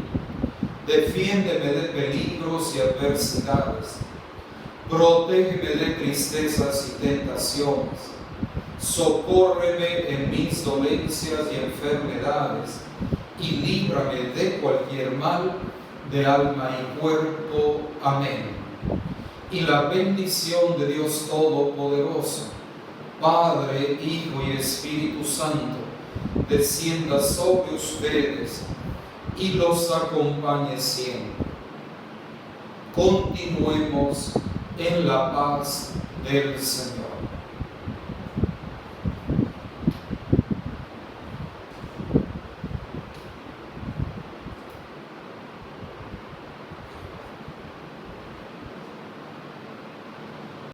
defiéndeme de peligros y adversidades, protégeme de tristezas y tentaciones, socórreme en mis dolencias y enfermedades, y líbrame de cualquier mal de alma y cuerpo. Amén. Y la bendición de Dios Todopoderoso, Padre, Hijo y Espíritu Santo, descienda sobre ustedes y los acompañe siempre. Continuemos en la paz del Señor.